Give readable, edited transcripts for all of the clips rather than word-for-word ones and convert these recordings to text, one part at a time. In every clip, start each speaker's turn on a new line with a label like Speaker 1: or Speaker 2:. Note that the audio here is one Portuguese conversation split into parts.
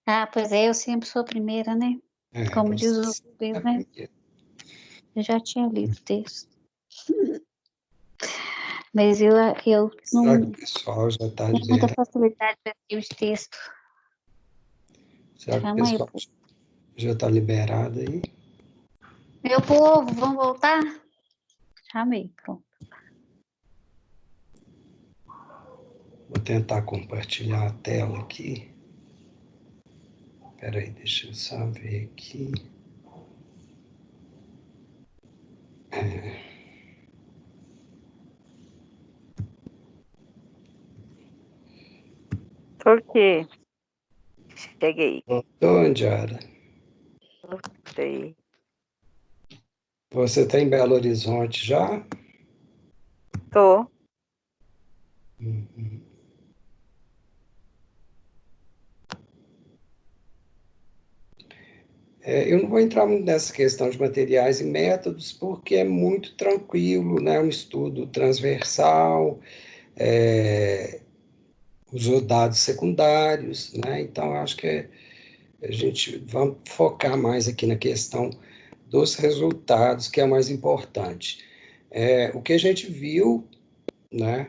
Speaker 1: Ah, pois é, eu sempre sou a primeira, né? Como diz o
Speaker 2: Você é
Speaker 1: Rubens,
Speaker 2: a
Speaker 1: né?
Speaker 2: primeira.
Speaker 1: Eu já tinha lido o texto. Mas eu
Speaker 2: Será que o
Speaker 1: não
Speaker 2: pessoal já está
Speaker 1: tenho muita
Speaker 2: liberado?
Speaker 1: facilidade para escrever de texto.
Speaker 2: Será que o
Speaker 1: Chama aí,
Speaker 2: pessoal
Speaker 1: pô.
Speaker 2: já está liberado aí?
Speaker 1: Meu povo, vamos voltar? Chamei, pronto.
Speaker 2: Vou tentar compartilhar a tela aqui. Espera aí, deixa eu só ver aqui.
Speaker 3: Por quê? Cheguei.
Speaker 2: Voltou, Andiara?
Speaker 3: Sei.
Speaker 2: Você está em Belo Horizonte já?
Speaker 3: Tô.
Speaker 2: Uhum. Eu não vou entrar muito nessa questão de materiais e métodos, porque é muito tranquilo, né? Um estudo transversal, usou dados secundários, né? Então, acho que a gente vai focar mais aqui na questão dos resultados, que é o mais importante. O que a gente viu, né,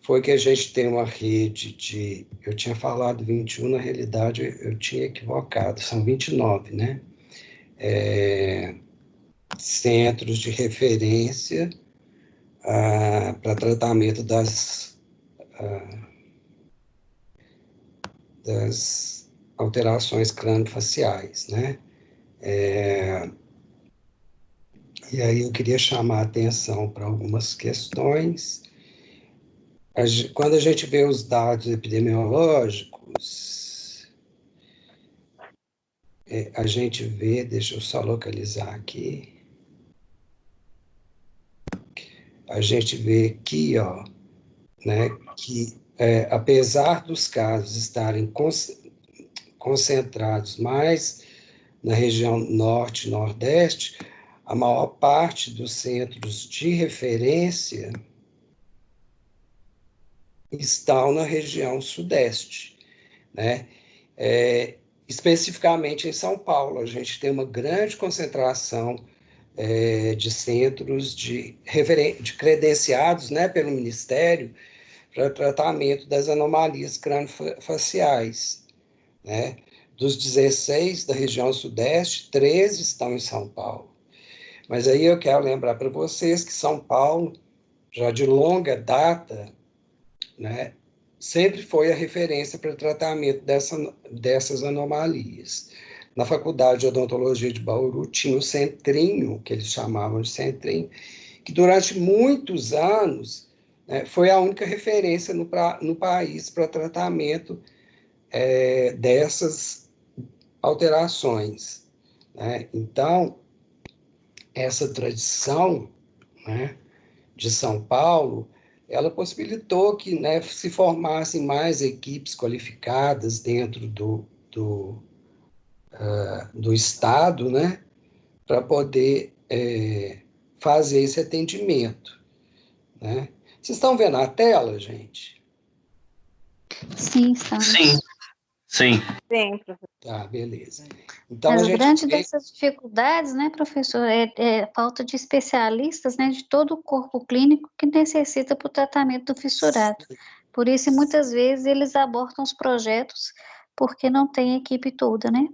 Speaker 2: foi que a gente tem uma rede de... Eu tinha falado 21, na realidade eu tinha equivocado, são 29, né? Centros de referência para tratamento das alterações crâniofaciais, né? E aí eu queria chamar a atenção para algumas questões. Quando a gente vê os dados epidemiológicos, a gente vê, deixa eu só localizar aqui, a gente vê aqui, ó, né, que apesar dos casos estarem concentrados mais na região norte e nordeste, a maior parte dos centros de referência estão na região sudeste, né? Especificamente em São Paulo, a gente tem uma grande concentração de centros de credenciados, né, pelo Ministério para tratamento das anomalias craniofaciais, né? Dos 16 da região sudeste, 13 estão em São Paulo. Mas aí eu quero lembrar para vocês que São Paulo, já de longa data, né, sempre foi a referência para o tratamento dessas anomalias. Na Faculdade de Odontologia de Bauru tinha o Centrinho, que eles chamavam de Centrinho, que durante muitos anos, né, foi a única referência no país para tratamento dessas alterações, né? Então, essa tradição, né, de São Paulo, ela possibilitou que, né, se formassem mais equipes qualificadas dentro do Estado, né, para poder fazer esse atendimento, né? Vocês estão vendo a tela, gente?
Speaker 1: Sim, estamos.
Speaker 4: Sim, sim.
Speaker 3: Sim, professor.
Speaker 2: Tá, beleza. Então,
Speaker 1: Mas
Speaker 2: a
Speaker 1: o
Speaker 2: gente
Speaker 1: grande
Speaker 2: vê...
Speaker 1: dessas dificuldades, né, professor, é a falta de especialistas, né, de todo o corpo clínico que necessita para o tratamento do fissurado. Por isso, muitas vezes, eles abortam os projetos porque não tem equipe toda, né?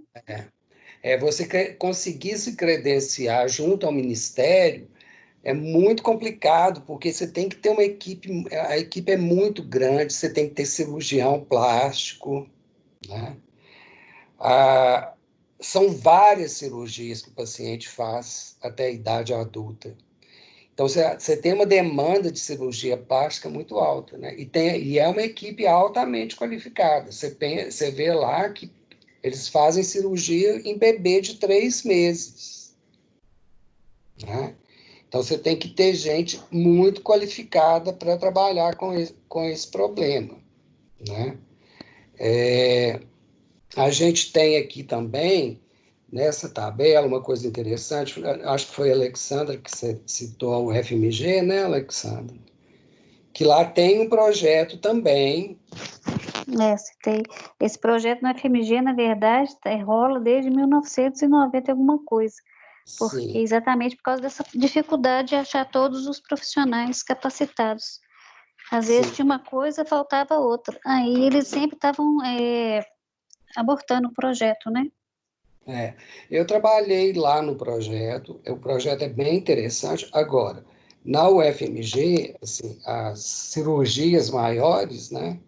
Speaker 2: Você conseguir se credenciar junto ao Ministério é muito complicado, porque você tem que ter uma equipe, a equipe é muito grande, você tem que ter cirurgião plástico, né? Ah, são várias cirurgias que o paciente faz até a idade adulta. Então, você tem uma demanda de cirurgia plástica muito alta, né? E é uma equipe altamente qualificada. Você vê lá que eles fazem cirurgia em bebê de 3 meses, né? Então, você tem que ter gente muito qualificada para trabalhar com esse problema, né? A gente tem aqui também, nessa tabela, uma coisa interessante, acho que foi a Alexandra que você citou o FMG, né, Alexandra? Que lá tem um projeto também
Speaker 1: Citei. Esse projeto no FMG, na verdade, rola desde 1990 alguma coisa, porque
Speaker 2: Sim,
Speaker 1: exatamente por causa dessa dificuldade de achar todos os profissionais capacitados. Às vezes
Speaker 2: sim.
Speaker 1: tinha uma coisa, faltava outra. Aí eles sempre estavam abortando o projeto, né?
Speaker 2: É, eu trabalhei lá no projeto, o projeto é bem interessante. Agora, na UFMG, assim, as cirurgias maiores, né,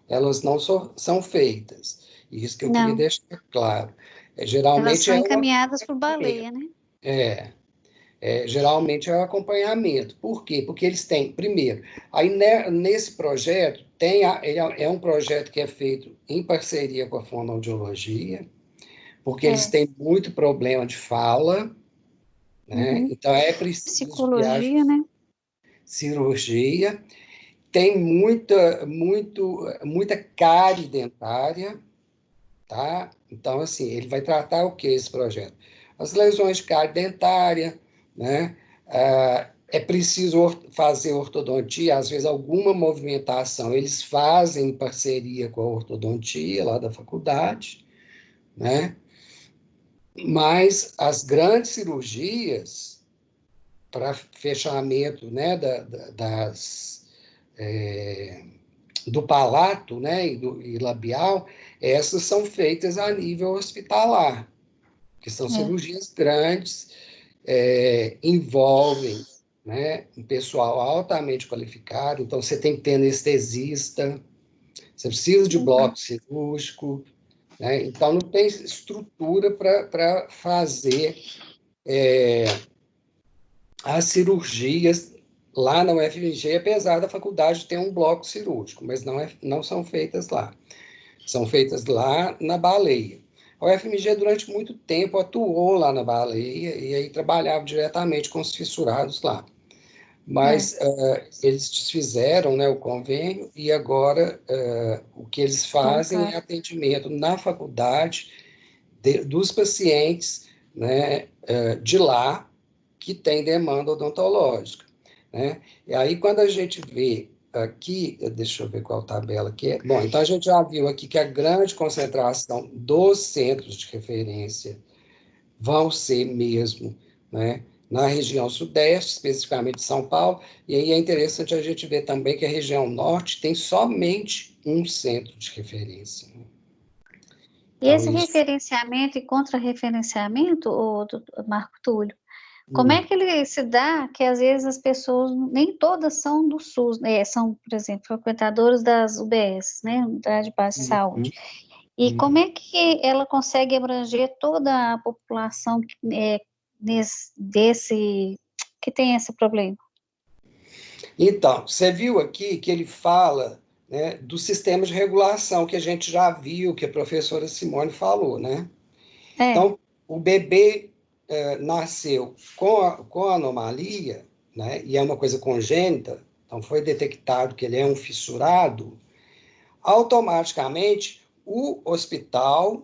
Speaker 2: elas não são feitas. Isso que eu queria
Speaker 1: Não,
Speaker 2: deixar claro.
Speaker 1: elas
Speaker 2: Geralmente
Speaker 1: são
Speaker 2: é o
Speaker 1: encaminhadas por
Speaker 2: acompanhamento.
Speaker 1: baleia, né?
Speaker 2: É, geralmente é o acompanhamento. Por quê? Porque eles têm, primeiro, aí nesse projeto, é um projeto que é feito em parceria com a fonoaudiologia, porque eles
Speaker 1: É.
Speaker 2: têm muito problema de fala, né?
Speaker 1: Uhum.
Speaker 2: Então é preciso viagem,
Speaker 1: Psicologia, né?
Speaker 2: cirurgia, tem muita cárie dentária, tá? Então, assim, ele vai tratar o que esse projeto? As lesões de cárie dentária, né? É preciso fazer ortodontia, às vezes alguma movimentação eles fazem em parceria com a ortodontia lá da faculdade, né? Mas as grandes cirurgias para fechamento, né, do palato, né, e labial, essas são feitas a nível hospitalar, que são
Speaker 1: É.
Speaker 2: cirurgias grandes, envolvem, né, um pessoal altamente qualificado, então você tem que ter anestesista, você precisa de
Speaker 1: Uhum.
Speaker 2: bloco cirúrgico, né, então não tem estrutura para fazer as cirurgias lá na UFMG, apesar da faculdade ter um bloco cirúrgico, mas não são feitas lá. São feitas lá na Baleia. A UFMG, durante muito tempo, atuou lá na Baleia e aí trabalhava diretamente com os fissurados lá.
Speaker 1: É.
Speaker 2: Mas eles desfizeram, né, o convênio e agora o que eles fazem é
Speaker 1: Voltar.
Speaker 2: atendimento na faculdade dos pacientes, né, de lá que tem demanda odontológica, né? E aí, quando a gente vê aqui, deixa eu ver qual tabela que é. Bom, então a gente já viu aqui que a grande concentração dos centros de referência vão ser mesmo, né, na região sudeste, especificamente São Paulo, e aí é interessante a gente ver também que a região norte tem somente um centro de referência.
Speaker 1: E
Speaker 2: Então,
Speaker 1: esse
Speaker 2: isso.
Speaker 1: referenciamento e contra-referenciamento, Marco Túlio, como é que ele se dá que às vezes as pessoas, nem todas são do SUS, né? São, por exemplo, frequentadoras das UBS, né? Unidade Básica de Saúde.
Speaker 2: Uhum,
Speaker 1: E como
Speaker 2: uhum.
Speaker 1: é que ela consegue abranger toda a população que tem esse problema?
Speaker 2: Então, você viu aqui que ele fala, né, do sistema de regulação que a gente já viu, que a professora Simone falou, né?
Speaker 1: É,
Speaker 2: Então, o bebê nasceu com anomalia, né, e é uma coisa congênita, então foi detectado que ele é um fissurado, automaticamente o hospital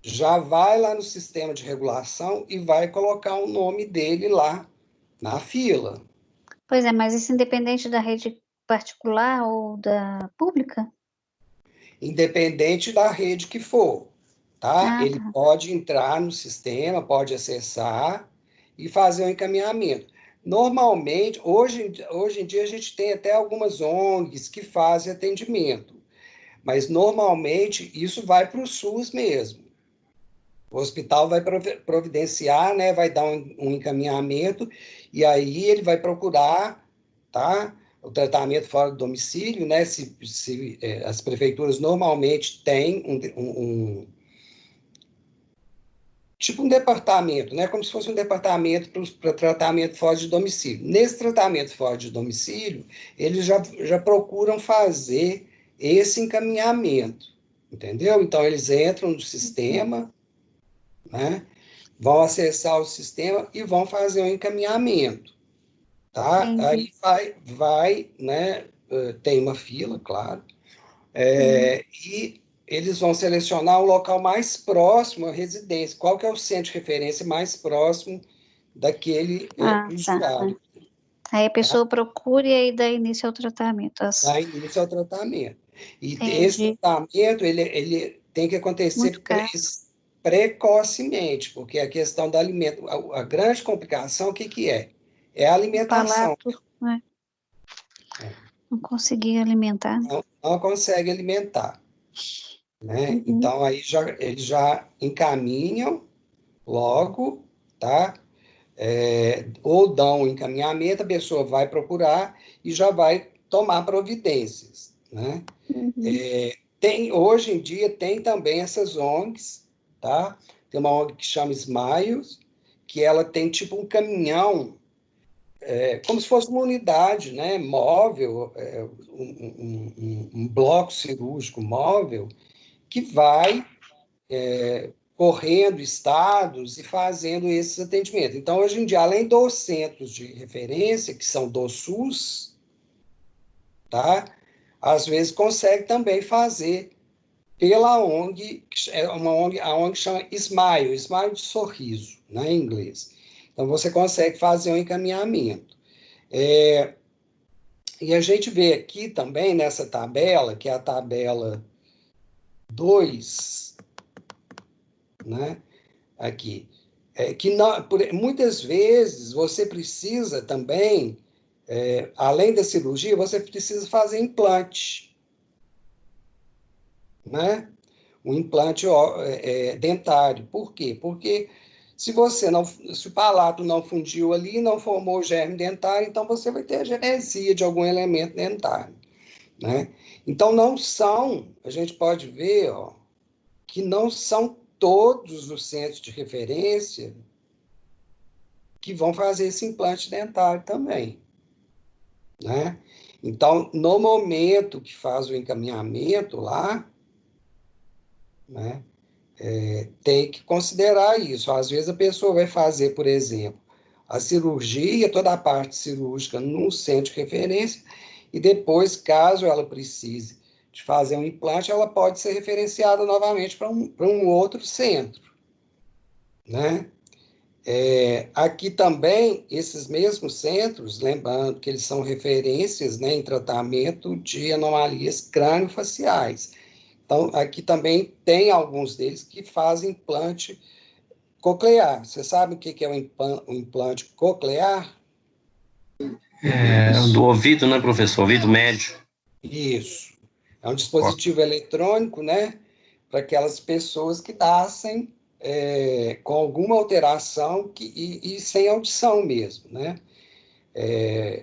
Speaker 2: já vai lá no sistema de regulação e vai colocar o nome dele lá na fila.
Speaker 1: pois é, mas isso independente da rede particular ou da pública?
Speaker 2: Independente da rede que for, tá?
Speaker 1: Ah,
Speaker 2: Ele
Speaker 1: tá.
Speaker 2: pode entrar no sistema, pode acessar e fazer o encaminhamento. Normalmente, hoje em dia, a gente tem até algumas ONGs que fazem atendimento, mas normalmente isso vai para o SUS mesmo. O hospital vai providenciar, né, vai dar um encaminhamento, e aí ele vai procurar, tá? O tratamento fora do domicílio, né? Se as prefeituras normalmente têm tipo um departamento, né? Como se fosse um departamento para tratamento fora de domicílio. Nesse tratamento fora de domicílio, eles já procuram fazer esse encaminhamento, entendeu? Então, eles entram no sistema, né? Vão acessar o sistema e vão fazer um encaminhamento, tá?
Speaker 1: Entendi.
Speaker 2: Aí né? Tem uma fila, claro,
Speaker 1: Uhum.
Speaker 2: e eles vão selecionar o local mais próximo à residência. Qual que é o centro de referência mais próximo daquele
Speaker 1: Ah, tá.
Speaker 2: usuário,
Speaker 1: Aí a
Speaker 2: tá?
Speaker 1: pessoa procura e aí dá início ao tratamento.
Speaker 2: Dá início ao tratamento. E esse
Speaker 1: Entendi.
Speaker 2: tratamento, ele tem que acontecer
Speaker 1: Muito caro.
Speaker 2: precocemente, porque a questão do alimento, a grande complicação, o que que é? É a
Speaker 1: O
Speaker 2: alimentação.
Speaker 1: palato, né? Não consegui alimentar.
Speaker 2: Não consegue alimentar, né?
Speaker 1: Uhum.
Speaker 2: Então, aí eles já encaminham logo, tá? Ou dão o encaminhamento, a pessoa vai procurar e já vai tomar providências, né?
Speaker 1: Uhum.
Speaker 2: Hoje em dia tem também essas ONGs, tá? Tem uma ONG que chama Smiles, que ela tem tipo um caminhão, como se fosse uma unidade, né, móvel, um bloco cirúrgico móvel, que vai correndo estados e fazendo esses atendimentos. Então, hoje em dia, além dos centros de referência, que são do SUS, tá? Às vezes consegue também fazer pela ONG, a ONG chama Smile, Smile de sorriso, né, em inglês. Então, você consegue fazer um encaminhamento. E a gente vê aqui também nessa tabela, que é a tabela 2, né, aqui, que não, muitas vezes você precisa também, além da cirurgia, você precisa fazer implante, né? Um implante dentário. Por quê? Porque se o palato não fundiu ali, não formou o germe dentário, então você vai ter a genesia de algum elemento dentário, né? Então a gente pode ver, ó, que não são todos os centros de referência que vão fazer esse implante dentário também, né? Então, no momento que faz o encaminhamento lá, né, tem que considerar isso. Às vezes a pessoa vai fazer, por exemplo, a cirurgia, toda a parte cirúrgica num centro de referência, e depois, caso ela precise de fazer um implante, ela pode ser referenciada novamente para um outro centro, né? Aqui também, esses mesmos centros, lembrando que eles são referências, né, em tratamento de anomalias crâniofaciais. Então, aqui também tem alguns deles que fazem implante coclear. Você sabe o que é o implante coclear?
Speaker 4: Do ouvido, né, professor? Ouvido médio.
Speaker 2: Isso. É um dispositivo eletrônico, né, para aquelas pessoas que nascem com alguma alteração e sem audição mesmo, né?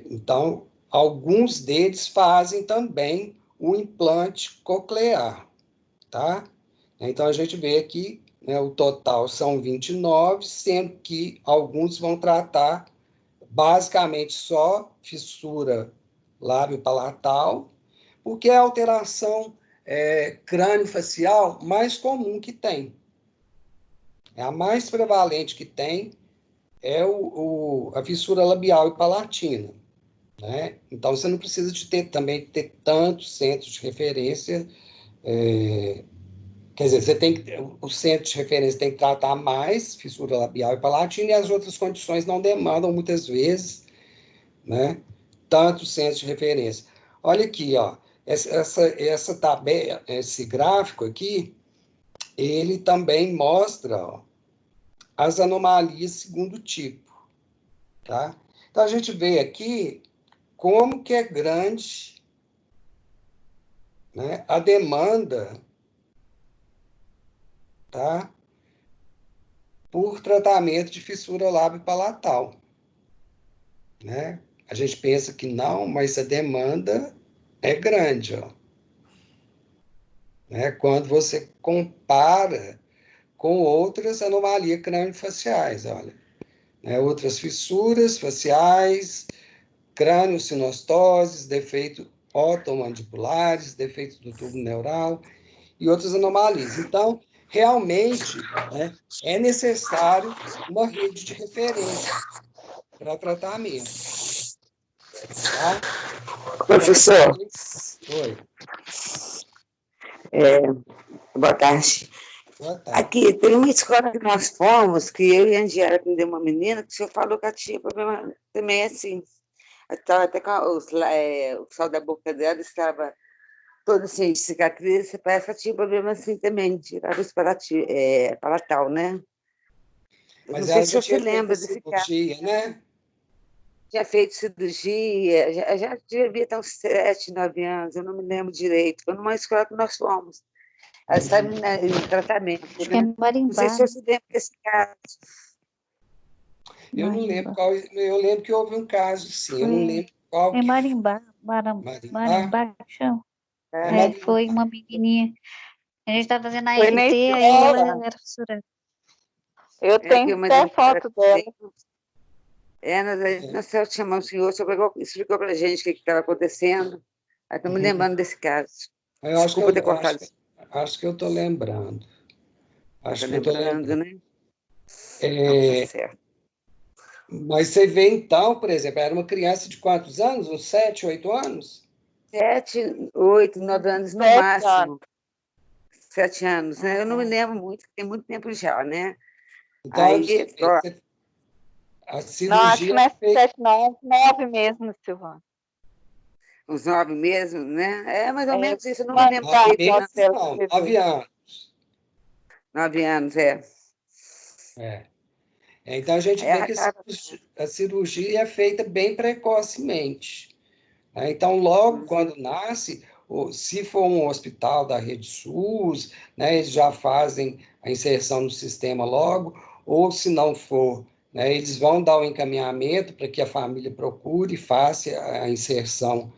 Speaker 2: Então, alguns deles fazem também o implante coclear, tá? Então, a gente vê aqui, né, o total são 29, sendo que alguns vão tratar basicamente só fissura lábio-palatal, porque é a alteração crânio-facial mais comum que tem. É a mais prevalente que tem é a fissura labial e palatina, né? Então, você não precisa também ter tantos centros de referência. Quer dizer, o centro de referência tem que tratar mais fissura labial e palatina, e as outras condições não demandam, muitas vezes, né, tantos centros de referência. Olha aqui, ó, essa tabela, esse gráfico aqui, ele também mostra, ó, as anomalias segundo tipo, tá? Então, a gente vê aqui como que é grande, né, a demanda, tá, por tratamento de fissura lábio-palatal, né? A gente pensa que não, mas a demanda é grande, ó, né? Quando você compara com outras anomalias crâniofaciais, olha, né? Outras fissuras faciais, crâniosinostoses, defeitos otomandibulares, defeitos do tubo neural e outras anomalias. Então, realmente, né, é necessário uma rede de referência para tratamento, tá?
Speaker 3: Professor,
Speaker 2: Oi,
Speaker 3: boa tarde.
Speaker 2: boa tarde.
Speaker 3: Aqui, tem uma escola que nós fomos, que eu e a Angela atendeu uma menina, que o senhor falou que ela tinha problema também assim. Ela estava até com o sal da boca dela estava toda cheia de cicatriz, parece que tinha problema assim também, de lábios palatal, né? Não
Speaker 2: Mas
Speaker 3: sei
Speaker 2: ela
Speaker 3: se
Speaker 2: já
Speaker 3: você
Speaker 2: tinha feito a
Speaker 3: lembra desse caso.
Speaker 2: cirurgia, né?
Speaker 3: Já feito cirurgia, já devia ter uns 7, 9 anos, eu não me lembro direito. Foi numa escola que nós fomos. Ela está em tratamento,
Speaker 1: Acho que é
Speaker 3: né? Não sei
Speaker 1: Marimbá,
Speaker 3: se você lembra desse caso.
Speaker 2: Eu não lembro
Speaker 1: Marimbá.
Speaker 2: qual. Eu lembro que houve um caso, sim. Eu não
Speaker 1: Foi,
Speaker 2: lembro qual
Speaker 1: é
Speaker 2: que foi.
Speaker 1: Marimbá,
Speaker 2: Marimbá?
Speaker 1: Marimbá que chama.
Speaker 2: É
Speaker 3: É.
Speaker 2: Marimbá.
Speaker 1: Foi uma menininha. A gente estava fazendo a
Speaker 5: Foi na
Speaker 1: AMT, aí ela
Speaker 5: escola.
Speaker 1: era fissurada.
Speaker 5: Eu
Speaker 3: É que
Speaker 5: tenho
Speaker 3: uma
Speaker 5: até
Speaker 3: das
Speaker 5: foto dela.
Speaker 3: nós chamamos o senhor, o senhor explicou para a gente o que estava acontecendo. Aí estou me lembrando desse caso.
Speaker 2: Eu acho que
Speaker 3: Desculpa ter cortado.
Speaker 2: acho que eu estou lembrando. Acho
Speaker 3: Está
Speaker 2: que eu estou
Speaker 3: lembrando,
Speaker 2: lembrando.
Speaker 3: né? Não, tá
Speaker 2: É,
Speaker 3: certo.
Speaker 2: mas você vê então, por exemplo, era uma criança de quantos anos? Uns 7, 8 anos?
Speaker 3: 7, 8, 9 anos no
Speaker 5: 7 anos.
Speaker 3: máximo. 7 anos, né? Eu não me lembro muito, tem muito tempo já, né?
Speaker 2: Então,
Speaker 3: Aí, ó,
Speaker 2: a
Speaker 5: Não, acho que
Speaker 2: cirurgia
Speaker 5: não é
Speaker 2: feita
Speaker 5: 7, não. 9 mesmo, Silvana.
Speaker 3: uns 9 mesmo, né? É mais ou
Speaker 5: É,
Speaker 3: menos isso, eu não me
Speaker 5: mas
Speaker 3: lembro
Speaker 5: tá,
Speaker 3: direito,
Speaker 5: foto
Speaker 3: não.
Speaker 2: meses,
Speaker 5: dela pra
Speaker 2: não,
Speaker 5: você
Speaker 2: 9
Speaker 5: ver.
Speaker 2: anos.
Speaker 3: 9 anos, é.
Speaker 2: É. Então, a gente
Speaker 3: Aí
Speaker 2: vê que
Speaker 3: acaba.
Speaker 2: a cirurgia é feita bem precocemente, né? Então, logo
Speaker 3: Uhum.
Speaker 2: quando nasce, se for um hospital da rede SUS, né, eles já fazem a inserção no sistema logo, ou se não for, né, eles vão dar o encaminhamento para que a família procure e faça a inserção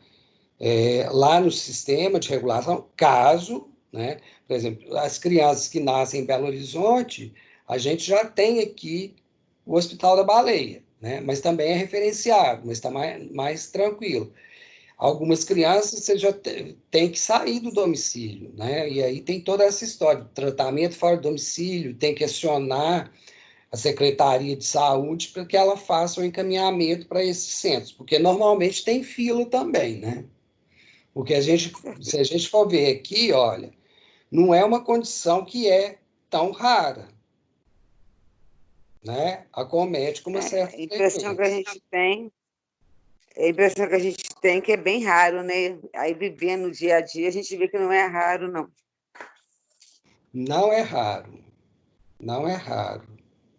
Speaker 2: lá no sistema de regulação, caso, né, por exemplo, as crianças que nascem em Belo Horizonte, a gente já tem aqui o Hospital da Baleia, né, mas também é referenciado, mas está mais tranquilo. Algumas crianças você já tem que sair do domicílio, né? E aí tem toda essa história, tratamento fora do domicílio, tem que acionar a Secretaria de Saúde para que ela faça o encaminhamento para esses centros, porque normalmente tem fila também, né? Porque se a gente for ver aqui, olha, não é uma condição que é tão rara, né? Acomete com uma certa
Speaker 3: A impressão que a
Speaker 2: frequência.
Speaker 3: gente tem, a impressão que a gente tem é que é bem raro, né? Aí vivendo no dia a dia, a gente vê que não é raro, não.
Speaker 2: Não é raro, não é raro,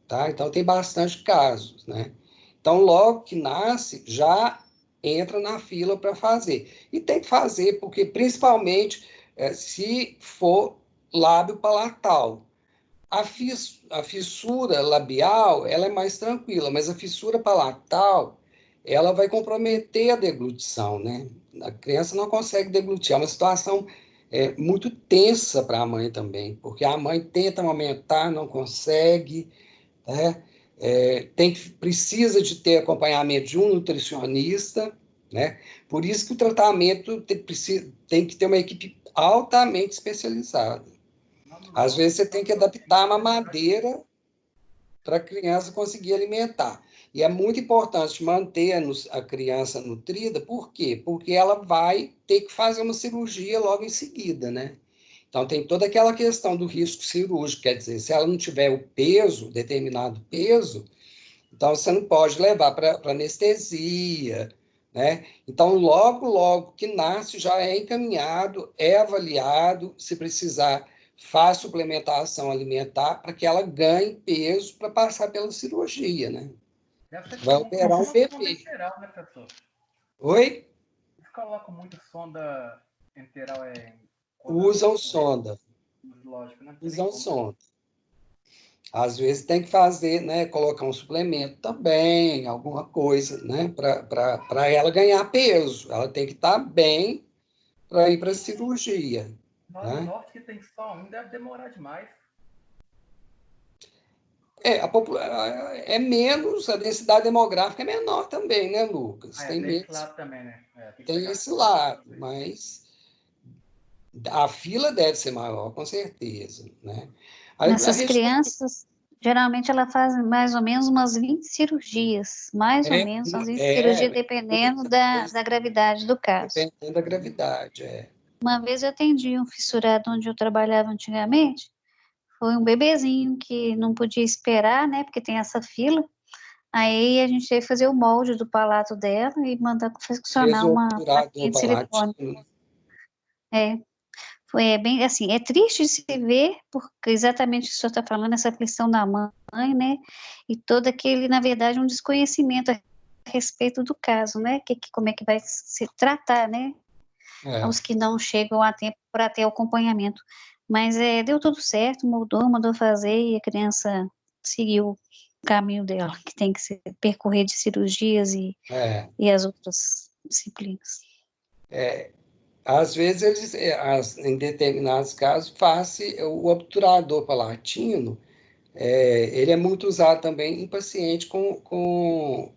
Speaker 2: tá? Então tem bastante casos, né? Então logo que nasce já entra na fila para fazer. E tem que fazer porque principalmente se for lábio palatal. A fissura labial, ela é mais tranquila, mas a fissura palatal, ela vai comprometer a deglutição, né? A criança não consegue deglutir. É uma situação muito tensa para a mãe também, porque a mãe tenta amamentar, não consegue, né? Precisa de ter acompanhamento de um nutricionista, né? Por isso que o tratamento tem que ter uma equipe altamente especializada. Às vezes você tem que adaptar a mamadeira para a criança conseguir alimentar. E é muito importante manter a criança nutrida, por quê? Porque ela vai ter que fazer uma cirurgia logo em seguida, né? Então tem toda aquela questão do risco cirúrgico, quer dizer, se ela não tiver o peso, determinado peso, então você não pode levar para anestesia, né? Então logo que nasce já é encaminhado, é avaliado, se precisar faz suplementação alimentar para que ela ganhe peso para passar pela cirurgia, né?
Speaker 6: Deve ser
Speaker 2: Vai
Speaker 6: comum
Speaker 2: operar um
Speaker 6: colocar sonda
Speaker 2: bebê.
Speaker 6: enteral, né, professor?
Speaker 2: Oi?
Speaker 6: Eles colocam muito sonda enteral
Speaker 2: Usam sonda,
Speaker 6: lógico, né? Não tem nem
Speaker 2: usam
Speaker 6: como.
Speaker 2: sonda. Às vezes tem que fazer, né, colocar um suplemento também, alguma coisa, né, para ela ganhar peso. Ela tem que estar bem para ir para a cirurgia.
Speaker 6: No
Speaker 2: Né?
Speaker 6: norte que tem só um, deve demorar demais.
Speaker 2: É menos, a densidade demográfica é menor também, né, Lucas?
Speaker 6: Ah,
Speaker 2: Tem
Speaker 6: tem esse
Speaker 2: menos,
Speaker 6: lado também, né? Tem que
Speaker 2: tem
Speaker 6: pegar
Speaker 2: esse
Speaker 6: conta
Speaker 2: lado,
Speaker 6: também.
Speaker 2: mas a fila deve ser maior, com certeza, né?
Speaker 1: Essas crianças, geralmente, ela faz mais ou menos umas 20 cirurgias, mais ou menos umas 20 cirurgias, dependendo da gravidade do caso.
Speaker 2: Dependendo da gravidade,
Speaker 1: Uma vez eu atendi um fissurado onde eu trabalhava antigamente, foi um bebezinho que não podia esperar, né, porque tem essa fila. Aí a gente teve que fazer o molde do palato dela e mandar confeccionar uma
Speaker 2: Resolturador
Speaker 1: plaquinha de silicone.
Speaker 2: palatino.
Speaker 1: É, foi bem assim, é triste de se ver, porque exatamente o que o senhor está falando, essa questão da mãe, né? E todo aquele, na verdade, um desconhecimento a respeito do caso, né? Como é que vai se tratar, né?
Speaker 2: É,
Speaker 1: Aos que não chegam a tempo para ter acompanhamento. Mas deu tudo certo, mandou fazer e a criança seguiu o caminho dela, que tem que ser percorrer de cirurgias
Speaker 2: é.
Speaker 1: e as outras disciplinas.
Speaker 2: Às vezes, em determinados casos, o obturador palatino, ele é muito usado também em paciente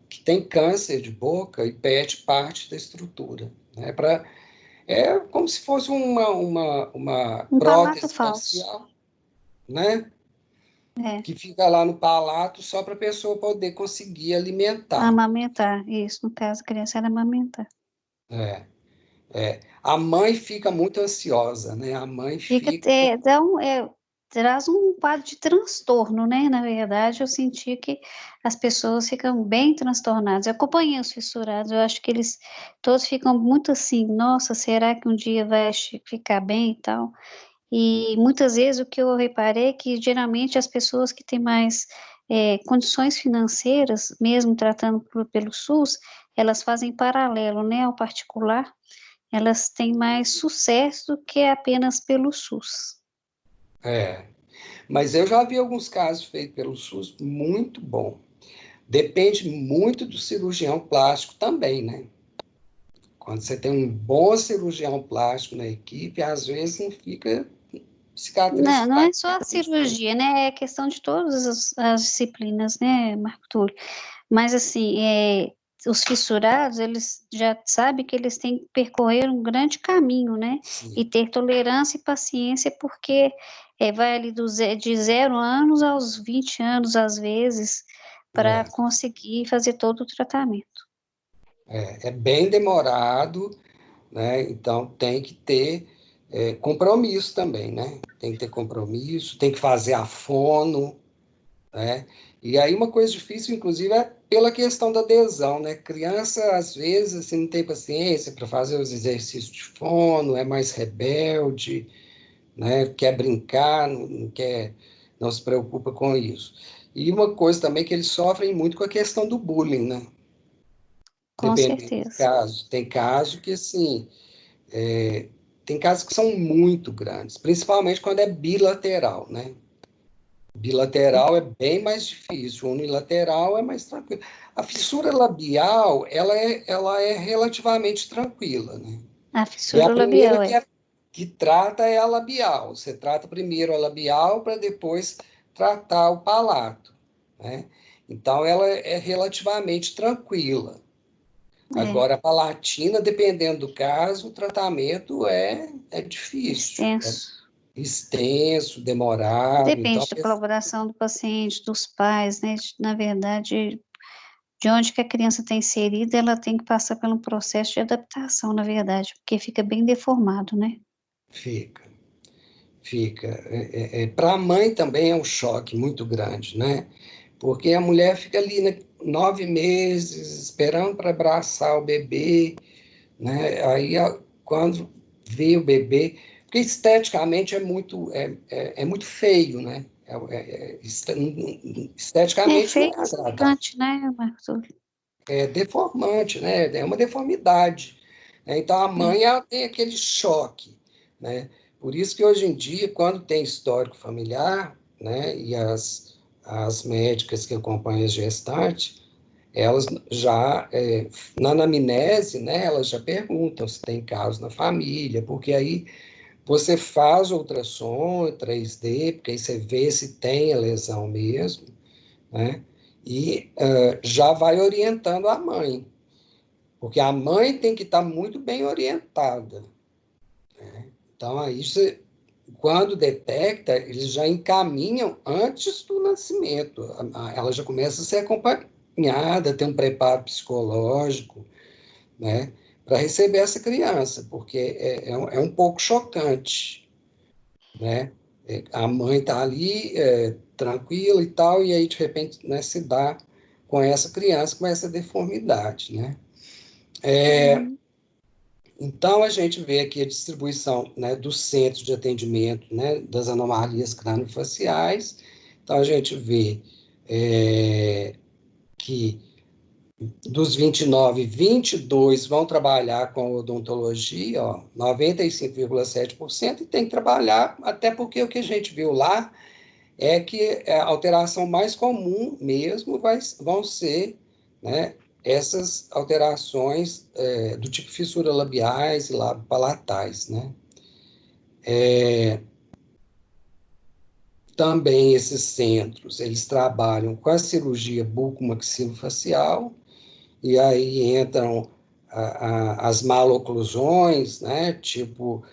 Speaker 2: que tem câncer de boca e perde parte da estrutura, né? É como se fosse uma
Speaker 1: Um palato
Speaker 2: prótese
Speaker 1: falso,
Speaker 2: parcial, né?
Speaker 1: é,
Speaker 2: Que fica lá no palato só para a pessoa poder conseguir alimentar.
Speaker 1: amamentar, isso, no caso, a criança era amamentar.
Speaker 2: É, A mãe fica muito ansiosa, né? A mãe
Speaker 1: Fica,
Speaker 2: fica.
Speaker 1: traz um quadro de transtorno, né? Na verdade, eu senti que as pessoas ficam bem transtornadas. Eu acompanhei os fissurados, eu acho que eles todos ficam muito assim, nossa, será que um dia vai ficar bem e tal? E muitas vezes o que eu reparei é que geralmente as pessoas que têm mais condições financeiras, mesmo tratando pelo SUS, elas fazem paralelo, né, ao particular, elas têm mais sucesso do que apenas pelo SUS.
Speaker 2: É. Mas eu já vi alguns casos feitos pelo SUS muito bom. Depende muito do cirurgião plástico também, né? Quando você tem um bom cirurgião plástico na equipe, às vezes não fica cicatriz
Speaker 1: Não, não é só a
Speaker 2: praticamente toda.
Speaker 1: cirurgia, né? É questão de todas as disciplinas, né, Marco Túlio? Mas, assim, os fissurados, eles já sabem que eles têm que percorrer um grande caminho, né? E
Speaker 2: Sim,
Speaker 1: ter tolerância e paciência, porque vai ali de 0 anos aos 20 anos, às vezes, para
Speaker 2: é,
Speaker 1: conseguir fazer todo o tratamento.
Speaker 2: é bem demorado, né? Então tem que ter compromisso também, né? Tem que ter compromisso, tem que fazer a fono, né? E aí uma coisa difícil, inclusive, é pela questão da adesão, né? Criança, às vezes, assim, não tem paciência para fazer os exercícios de fono, é mais rebelde, né? Quer brincar, não quer, não se preocupa com isso. E uma coisa também que eles sofrem muito com a questão do bullying, né?
Speaker 1: Com
Speaker 2: Dependendo do
Speaker 1: certeza.
Speaker 2: caso. Tem casos que, assim, tem casos que são muito grandes, principalmente quando é bilateral, né? Bilateral é bem mais difícil, unilateral é mais tranquilo. A fissura labial, ela é relativamente tranquila, né?
Speaker 1: A
Speaker 2: E a
Speaker 1: fissura
Speaker 2: primeira
Speaker 1: labial,
Speaker 2: que trata é a labial. Você trata primeiro a labial para depois tratar o palato, né? Então, ela é relativamente tranquila.
Speaker 1: é
Speaker 2: Agora, a palatina, dependendo do caso, o tratamento é difícil, é
Speaker 1: extenso.
Speaker 2: extenso, demorado. Então,
Speaker 1: Depende da colaboração do paciente, dos pais, né? Na verdade, de onde que a criança está inserida, ela tem que passar por um processo de adaptação, na verdade, porque fica bem deformado, né?
Speaker 2: fica, fica. Para a mãe também é um choque muito grande, né? Porque a mulher fica ali, né, 9 meses esperando para abraçar o bebê, né? Aí, quando vê o bebê, porque esteticamente é muito feio, né?
Speaker 1: É
Speaker 2: Esteticamente não
Speaker 1: feio
Speaker 2: é
Speaker 1: e
Speaker 2: agradável,
Speaker 1: chocante, né, Marcos?
Speaker 2: é deformante, né? É uma deformidade. Então a
Speaker 1: É.
Speaker 2: mãe ela tem aquele choque, né? Por isso que hoje em dia, quando tem histórico familiar, né, e as médicas que acompanham as gestantes, elas já, na anamnese, né, elas já perguntam se tem casos na família, porque aí você faz ultrassom 3D, porque aí você vê se tem a lesão mesmo, né, e já vai orientando a mãe, porque a mãe tem que estar muito bem orientada. Então, aí, quando detecta, eles já encaminham antes do nascimento. Ela já começa a ser acompanhada, ter um preparo psicológico, né, para receber essa criança, porque é um pouco chocante, né? A mãe está ali tranquila e tal, e aí, de repente, né, se dá com essa criança com essa deformidade, né?
Speaker 1: Uhum.
Speaker 2: Então, a gente vê aqui a distribuição, né, dos centros de atendimento, né, das anomalias craniofaciais. Então, a gente vê que dos 29, 22 vão trabalhar com odontologia, ó, 95,7%, e tem que trabalhar, até porque o que a gente viu lá é que a alteração mais comum mesmo vão ser, né, essas alterações do tipo fissura labiais e lábio-palatais, né? Também esses centros, eles trabalham com a cirurgia bucomaxilofacial, e aí entram as maloclusões, né, tipo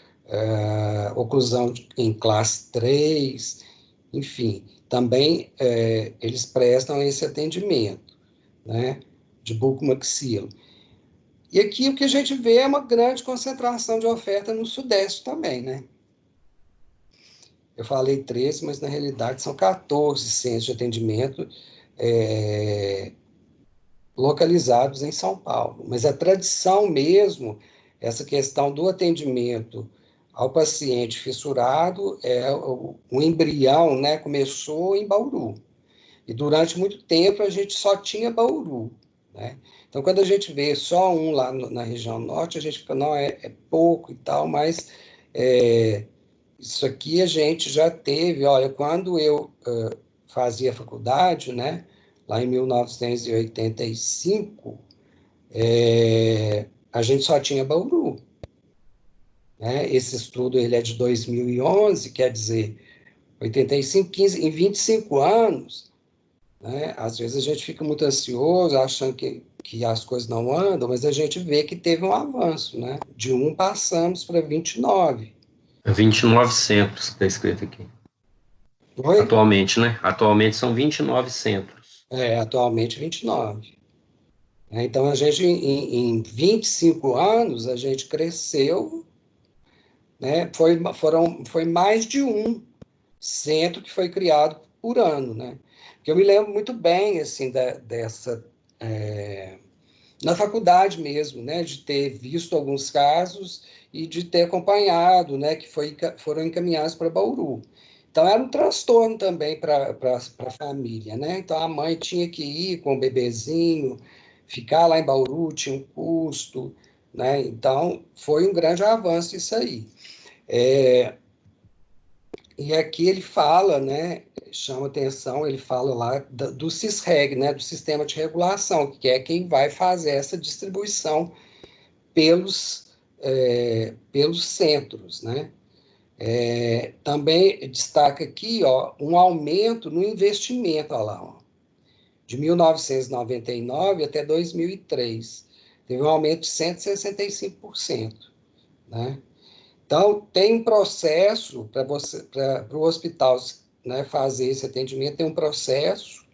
Speaker 2: oclusão em classe 3, enfim, também eles prestam esse atendimento, né, de bucomaxilo. E aqui o que a gente vê é uma grande concentração de oferta no Sudeste também, né? Eu falei 13, mas na realidade são 14 centros de atendimento localizados em São Paulo. Mas a tradição mesmo, essa questão do atendimento ao paciente fissurado, o embrião, né, começou em Bauru. E durante muito tempo a gente só tinha Bauru, né? Então, quando a gente vê só um lá na região norte, a gente fica, não, é pouco e tal, mas isso aqui a gente já teve, olha, quando eu fazia faculdade, né, lá em 1985, a gente só tinha Bauru, né? Esse estudo ele é de 2011, quer dizer, 85, 15, em 25 anos, né? Às vezes a gente fica muito ansioso, achando que as coisas não andam, mas a gente vê que teve um avanço, né? De 1 passamos para 29.
Speaker 4: 29 centros, está escrito aqui.
Speaker 2: Oi?
Speaker 4: Atualmente, né? Atualmente são 29 centros.
Speaker 2: Atualmente 29. Então, a gente, em 25 anos, a gente cresceu, né? Foi mais de um centro que foi criado por ano, né? Que eu me lembro muito bem, assim, dessa... na faculdade mesmo, né? De ter visto alguns casos e de ter acompanhado, né? Que foram encaminhados para Bauru. Então, era um transtorno também para a família, né? Então, a mãe tinha que ir com o bebezinho, ficar lá em Bauru tinha um custo, né? Então, foi um grande avanço isso aí. E aqui ele fala, né? Chama atenção, ele fala lá do CISREG, né? Do Sistema de Regulação, que é quem vai fazer essa distribuição pelos centros, né? Também destaca aqui, ó, um aumento no investimento, ó lá, ó, de 1999 até 2003. Teve um aumento de 165%, né? Então, tem um processo para o hospital, né, fazer esse atendimento, tem um processo,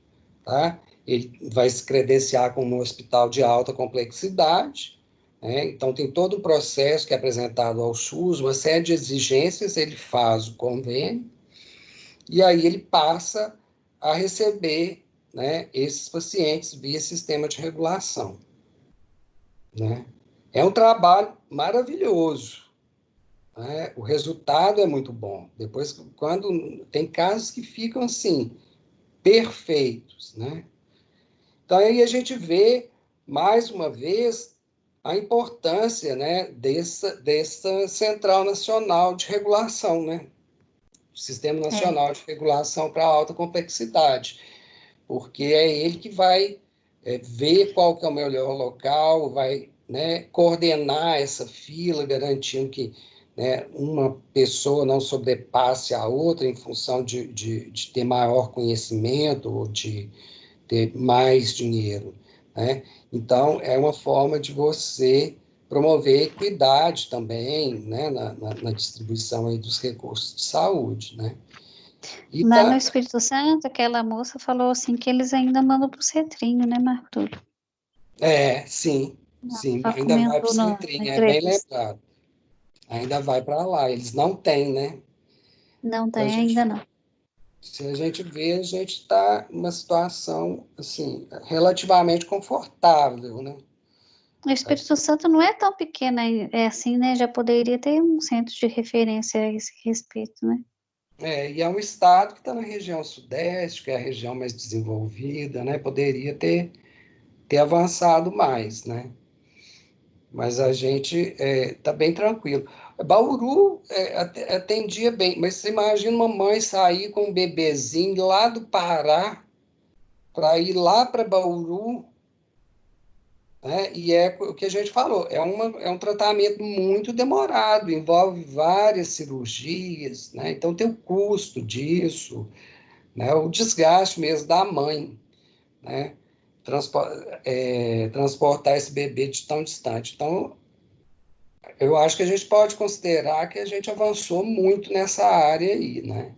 Speaker 2: tá? Ele vai se credenciar como um hospital de alta complexidade, né? Então, tem todo um processo que é apresentado ao SUS, uma série de exigências, ele faz o convênio, e aí ele passa a receber, né, esses pacientes via sistema de regulação, né? É um trabalho maravilhoso, né? O resultado é muito bom. Depois, quando tem casos que ficam assim, perfeitos, né? Então, aí a gente vê, mais uma vez, a importância, né, dessa Central Nacional de Regulação, né? Sistema Nacional de Regulação para Alta Complexidade, porque é ele que vai ver qual que é o melhor local, vai, né, coordenar essa fila, garantindo que, né, uma pessoa não sobrepasse a outra em função de ter maior conhecimento ou de ter mais dinheiro, né? Então, é uma forma de você promover equidade também, né, na distribuição aí dos recursos de saúde, né? E
Speaker 1: Lá no Espírito Santo, aquela moça falou assim que eles ainda mandam para o Centrinho, né, Martudo?
Speaker 2: Sim,
Speaker 1: Ela
Speaker 2: ainda vai para o
Speaker 1: comentou na
Speaker 2: Centrinho, é bem
Speaker 1: entrevista.
Speaker 2: lembrado. Ainda vai para lá, eles não têm, né?
Speaker 1: Não
Speaker 2: Então,
Speaker 1: tem ainda não.
Speaker 2: se a gente vê, a gente está numa situação, assim, relativamente confortável, né?
Speaker 1: O Espírito Santo não é tão pequeno é assim, né? Já poderia ter um centro de referência a esse respeito, né?
Speaker 2: E é um estado que está na região sudeste, que é a região mais desenvolvida, né? Poderia ter avançado mais, né? Mas a gente está bem tranquilo. Bauru atendia bem, mas você imagina uma mãe sair com um bebezinho lá do Pará para ir lá para Bauru, né? E é o que a gente falou, é um tratamento muito demorado, envolve várias cirurgias, né? Então tem o custo disso, né? O desgaste mesmo da mãe, né? Transportar esse bebê de tão distante. Então, eu acho que a gente pode considerar que a gente avançou muito nessa área aí, né?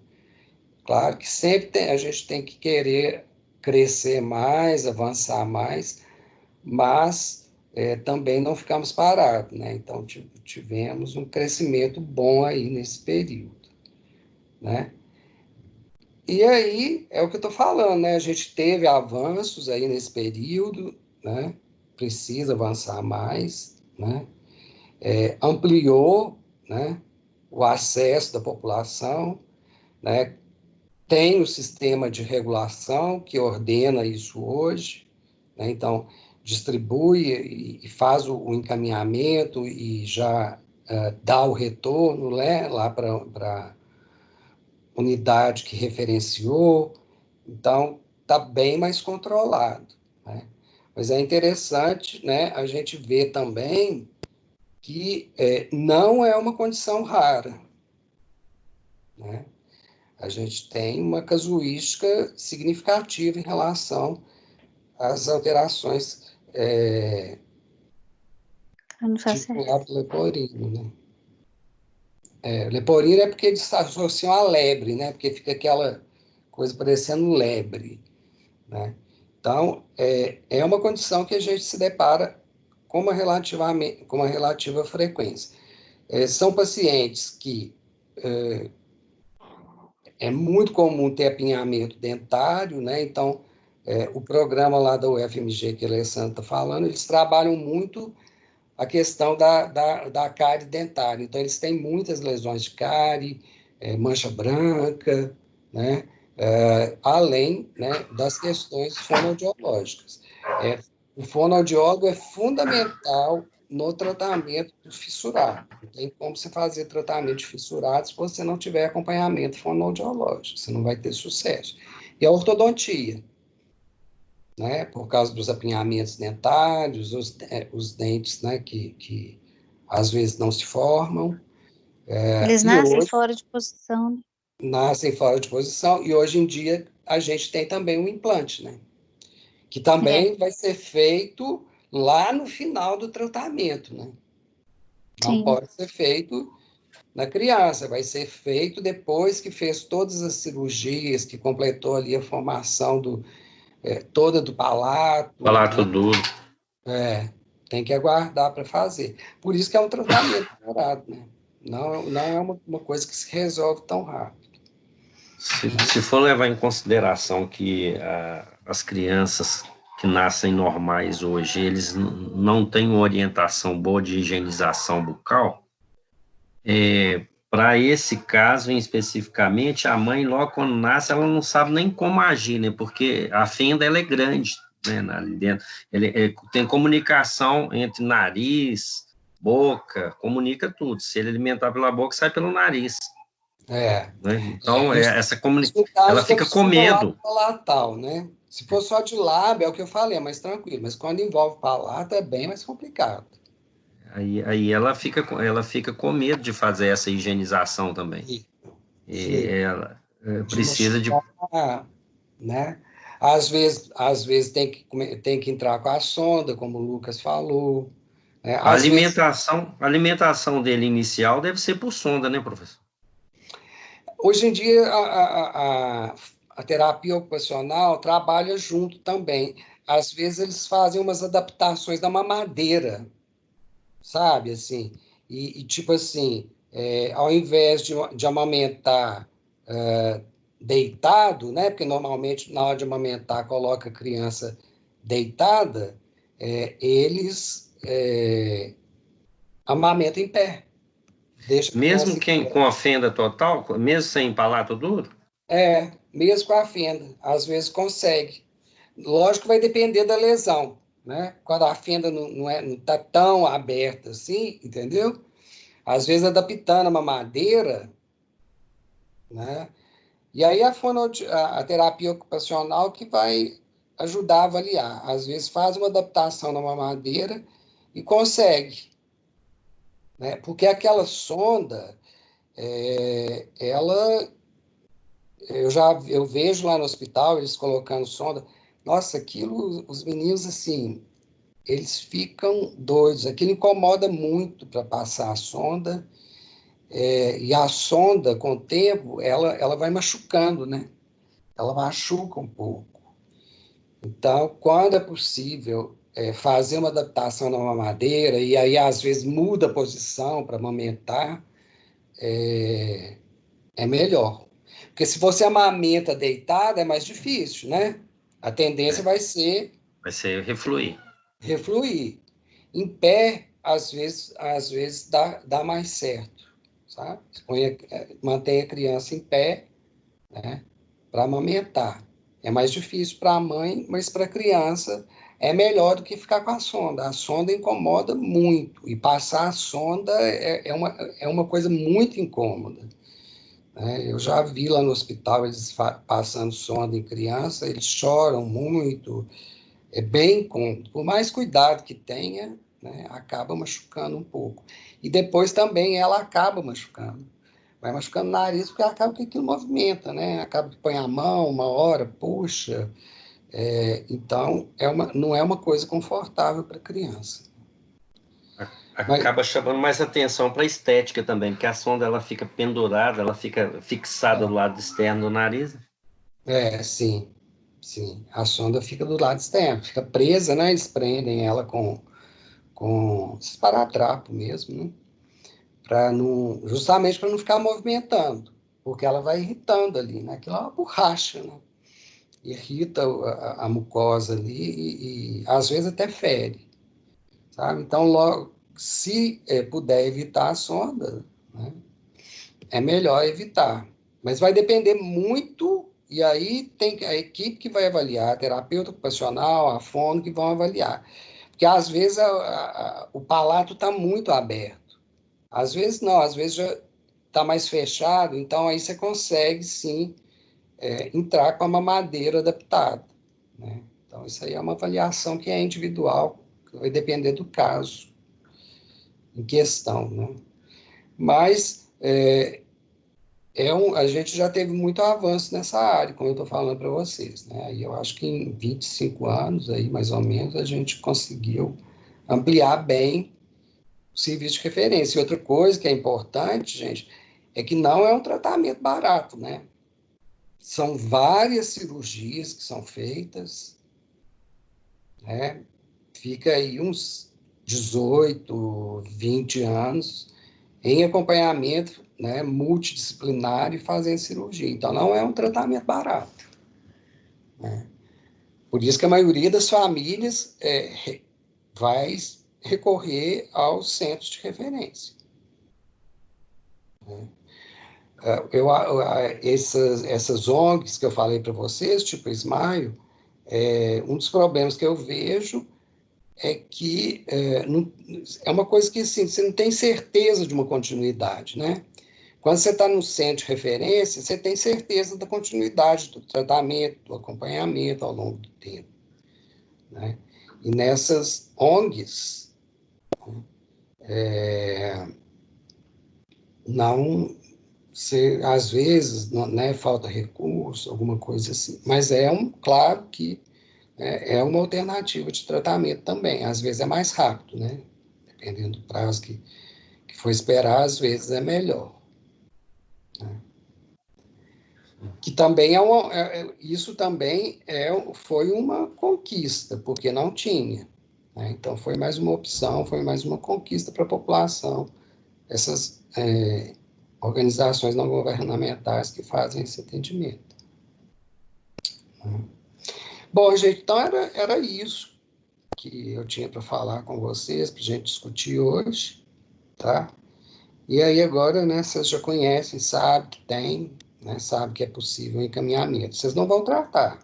Speaker 2: Claro que sempre a gente tem que querer crescer mais, avançar mais, mas também não ficamos parados, né? Então, tivemos um crescimento bom aí nesse período, né? E aí, é o que eu estou falando, né? A gente teve avanços aí nesse período, né? Precisa avançar mais, né? Ampliou, né, o acesso da população, né? Tem o sistema de regulação que ordena isso hoje, né? Então, distribui e faz o encaminhamento e já dá o retorno, né, lá para a unidade que referenciou. Então, está bem mais controlado, né? Mas é interessante, né, a gente ver também que não é uma condição rara, né? A gente tem uma casuística significativa em relação às alterações
Speaker 1: Não faz
Speaker 2: tipo
Speaker 1: certo.
Speaker 2: lábio leporino, né? Leporino é porque eles associam a lebre, né? Porque fica aquela coisa parecendo lebre, né? Então, é uma condição que a gente se depara com uma relativa frequência. São pacientes que é muito comum ter apinhamento dentário, né? Então, o programa lá da UFMG que a Alessandra está falando, eles trabalham muito a questão da cárie dentária. Então, eles têm muitas lesões de cárie, mancha branca, né? Além, né, das questões fonoaudiológicas. O fonoaudiólogo é fundamental no tratamento do fissurado. Não tem como você fazer tratamento de fissurado se você não tiver acompanhamento fonoaudiológico, você não vai ter sucesso. E a ortodontia, né, por causa dos apinhamentos dentários, os dentes, né, que às vezes não se formam,
Speaker 1: Eles
Speaker 2: e
Speaker 1: nascem
Speaker 2: hoje
Speaker 1: fora de posição, né?
Speaker 2: nascem fora de posição, e hoje em dia a gente tem também um implante, né, que também vai ser feito lá no final do tratamento, né? Não
Speaker 1: Sim.
Speaker 2: pode ser feito na criança, vai ser feito depois que fez todas as cirurgias, que completou ali a formação toda do palato,
Speaker 4: Palato
Speaker 2: né?
Speaker 4: duro.
Speaker 2: Tem que aguardar para fazer. Por isso que é um tratamento demorado, né? Não é uma coisa que se resolve tão rápido.
Speaker 4: Se for levar em consideração que as crianças que nascem normais hoje, eles não têm uma orientação boa de higienização bucal, para esse caso especificamente, a mãe logo quando nasce, ela não sabe nem como agir, né? Porque a fenda ela é grande, né? Ali dentro. Tem comunicação entre nariz, boca, comunica tudo. Se ele alimentar pela boca, sai pelo nariz. Né? Então, essa comunicação, ela fica com medo.
Speaker 2: Palatal, né? Se for só de lábio, é o que eu falei, é mais tranquilo. Mas quando envolve palato, é bem mais complicado.
Speaker 4: Aí ela fica com medo de fazer essa higienização também. E ela precisa de...
Speaker 2: né? Às vezes tem que entrar com a sonda, como o Lucas falou. Né?
Speaker 4: A alimentação dele inicial deve ser por sonda, né, professor?
Speaker 2: Hoje em dia, a terapia ocupacional trabalha junto também. Às vezes, eles fazem umas adaptações da mamadeira, sabe? Assim, tipo assim, ao invés de amamentar deitado, né? Porque normalmente, na hora de amamentar, coloca a criança deitada, eles amamenta em pé. Deixa a
Speaker 4: Mesmo
Speaker 2: criança
Speaker 4: quem com a fenda total, mesmo sem palato duro?
Speaker 2: mesmo com a fenda, às vezes consegue. Lógico que vai depender da lesão, né? Quando a fenda não tá tão aberta assim, entendeu? Às vezes adaptando a mamadeira, né? E aí a terapia ocupacional que vai ajudar a avaliar. Às vezes faz uma adaptação na mamadeira e consegue, né? Porque aquela sonda, ela, eu vejo lá no hospital eles colocando sonda. Nossa, aquilo, os meninos assim, eles ficam doidos. Aquilo incomoda muito para passar a sonda. E a sonda, com o tempo, ela vai machucando, né? Ela machuca um pouco. Então, quando é possível fazer uma adaptação na mamadeira, e aí às vezes muda a posição para amamentar, é melhor. Porque se você amamenta deitada, é mais difícil, né? A tendência vai ser
Speaker 4: Vai ser refluir.
Speaker 2: refluir. Em pé, às vezes dá mais certo, sabe? Mantém a criança em pé, né, para amamentar. É mais difícil para a mãe, mas para a criança é melhor do que ficar com a sonda. A sonda incomoda muito, e passar a sonda é uma coisa muito incômoda, né? Eu já vi lá no hospital eles passando sonda em criança, eles choram muito, é bem incômodo. Por mais cuidado que tenha, né, acaba machucando um pouco. E depois também ela acaba machucando. Vai machucando o nariz porque acaba que aquilo movimenta, né? Acaba que põe a mão uma hora, puxa. Então, não é uma coisa confortável para a criança. Mas,
Speaker 4: Acaba chamando mais atenção para a estética também, porque a sonda ela fica pendurada, ela fica fixada do lado externo do nariz.
Speaker 2: sim, sim. A sonda fica do lado externo, fica presa, né? Eles prendem ela com esparadrapo mesmo, né? Justamente para não ficar movimentando, porque ela vai irritando ali, né? Aquilo é uma borracha, né? Irrita a mucosa ali e às vezes até fere, sabe? Então, logo, se puder evitar a sonda, né, é melhor evitar. Mas vai depender muito, e aí tem a equipe que vai avaliar, a terapeuta ocupacional, a fono que vão avaliar. Porque às vezes o palato está muito aberto. Às vezes não, às vezes já está mais fechado, então aí você consegue sim entrar com a mamadeira adaptada, né? Então, isso aí é uma avaliação que é individual, que vai depender do caso em questão, né? Mas a gente já teve muito avanço nessa área, como eu estou falando para vocês, né? E eu acho que em 25 anos, aí, mais ou menos, a gente conseguiu ampliar bem o serviço de referência. E outra coisa que é importante, gente, é que não é um tratamento barato, né? São várias cirurgias que são feitas, né? Fica aí uns 18, 20 anos em acompanhamento, né, multidisciplinar e fazendo cirurgia. Então, não é um tratamento barato, né? Por isso que a maioria das famílias vai recorrer aos centros de referência, né? Essas ONGs que eu falei para vocês, tipo Smile, um dos problemas que eu vejo é que é uma coisa que assim, você não tem certeza de uma continuidade, né? Quando você está no centro de referência, você tem certeza da continuidade do tratamento, do acompanhamento ao longo do tempo, né? E nessas ONGs, não, às vezes, não, né, falta recurso, alguma coisa assim, mas claro que é uma alternativa de tratamento também. Às vezes é mais rápido, né? Dependendo do prazo que for esperar, às vezes é melhor, né? Que também isso também foi uma conquista, porque não tinha, né? Então foi mais uma opção, foi mais uma conquista para a população, essas organizações não governamentais que fazem esse atendimento, né? Bom, gente, então era isso que eu tinha para falar com vocês, para a gente discutir hoje, tá? E aí agora, né, vocês já conhecem, sabem que tem, né, sabem que é possível encaminhamento. Vocês não vão tratar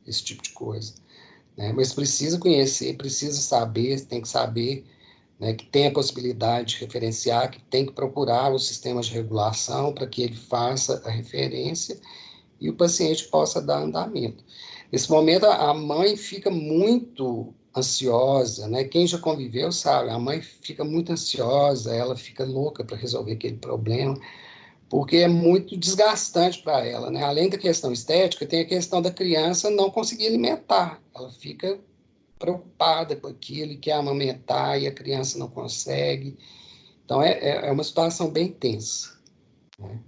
Speaker 2: esse tipo de coisa, né? Mas precisa conhecer, precisa saber, tem que saber, né, que tem a possibilidade de referenciar, que tem que procurar os sistemas de regulação para que ele faça a referência e o paciente possa dar andamento. Nesse momento, a mãe fica muito ansiosa, né? Quem já conviveu sabe, a mãe fica muito ansiosa, ela fica louca para resolver aquele problema, porque é muito desgastante para ela, né? Além da questão estética, tem a questão da criança não conseguir alimentar. Ela fica preocupada com aquilo, quer amamentar e a criança não consegue. Então, é uma situação bem tensa, né?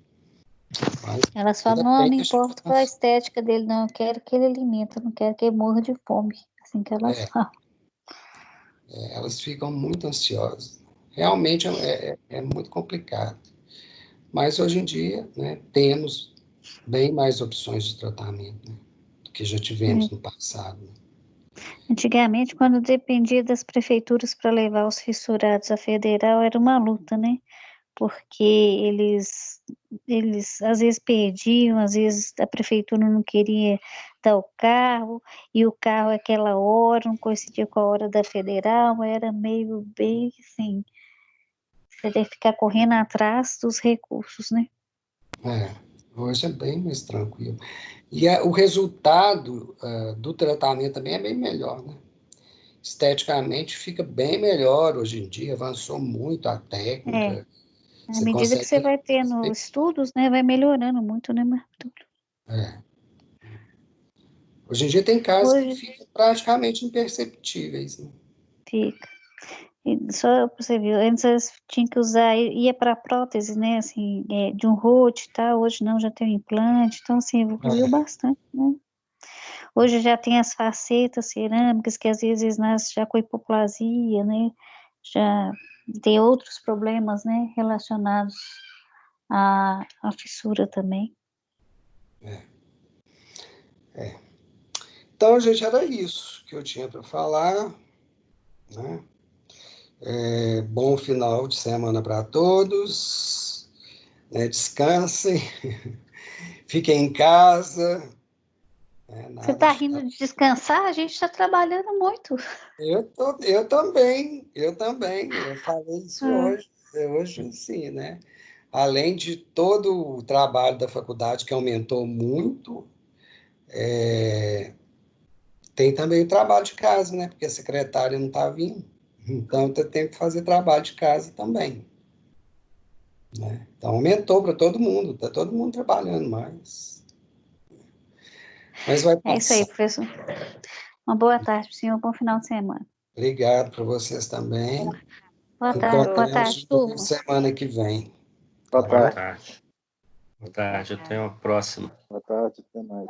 Speaker 2: Mas
Speaker 1: Elas
Speaker 2: ainda
Speaker 1: falam, não,
Speaker 2: bem
Speaker 1: não
Speaker 2: que a gente
Speaker 1: importa qual a estética dele, não, eu quero que ele alimente, eu não quero que ele morra de fome. Assim que elas falam.
Speaker 2: elas ficam muito ansiosas. Realmente é muito complicado. Mas hoje em dia, né, temos bem mais opções de tratamento, né, do que já tivemos no passado. Né?
Speaker 1: Antigamente, quando dependia das prefeituras para levar os fissurados à federal, era uma luta, né? Porque eles às vezes perdiam, às vezes a prefeitura não queria dar o carro, e o carro aquela hora, não coincidia com a hora da federal, era meio bem assim, você tem que ficar correndo atrás dos recursos, né?
Speaker 2: Hoje é bem mais tranquilo. E o resultado do tratamento também é bem melhor, né? Esteticamente fica bem melhor hoje em dia, avançou muito a
Speaker 1: É,
Speaker 2: técnica,
Speaker 1: à
Speaker 2: você
Speaker 1: medida que você
Speaker 2: consegue...
Speaker 1: vai tendo estudos, né, vai melhorando muito, né, Martudo?
Speaker 2: É. Hoje em dia tem casos que
Speaker 1: Hoje
Speaker 2: ficam praticamente imperceptíveis, né?
Speaker 1: fica. E só pra você ver, antes eles tinham que usar, ia para prótese, né, assim, de um rote e tal, hoje não, já tem um implante, então assim, evoluiu bastante, né? Hoje já tem as facetas cerâmicas, que às vezes nasce já com hipoplasia, né, já tem outros problemas, né, relacionados à fissura também.
Speaker 2: Então, gente, era isso que eu tinha para falar, né? Bom final de semana para todos, né? Descansem, fiquem em casa, né?
Speaker 1: Você
Speaker 2: Nada
Speaker 1: está
Speaker 2: de...
Speaker 1: rindo de descansar? A gente está trabalhando muito.
Speaker 2: Eu também, eu falei isso
Speaker 1: Ah,
Speaker 2: hoje sim, né? Além de todo o trabalho da faculdade que aumentou muito, tem também o trabalho de casa, né? Porque a secretária não está vindo, então eu tenho que fazer trabalho de casa também. Né? Então aumentou para todo mundo, está todo mundo trabalhando mais. Mas vai
Speaker 1: é isso aí,
Speaker 2: passar.
Speaker 1: professor. Uma boa tarde, senhor. Bom final de semana.
Speaker 2: Obrigado para vocês também.
Speaker 1: Boa
Speaker 2: Encontramos
Speaker 1: tarde,
Speaker 2: de novo
Speaker 1: turma.
Speaker 2: semana que vem.
Speaker 7: Boa
Speaker 2: Tá
Speaker 4: Boa
Speaker 2: bom?
Speaker 7: tarde.
Speaker 4: tarde. Boa tarde, até a próxima.
Speaker 7: Boa tarde, até mais.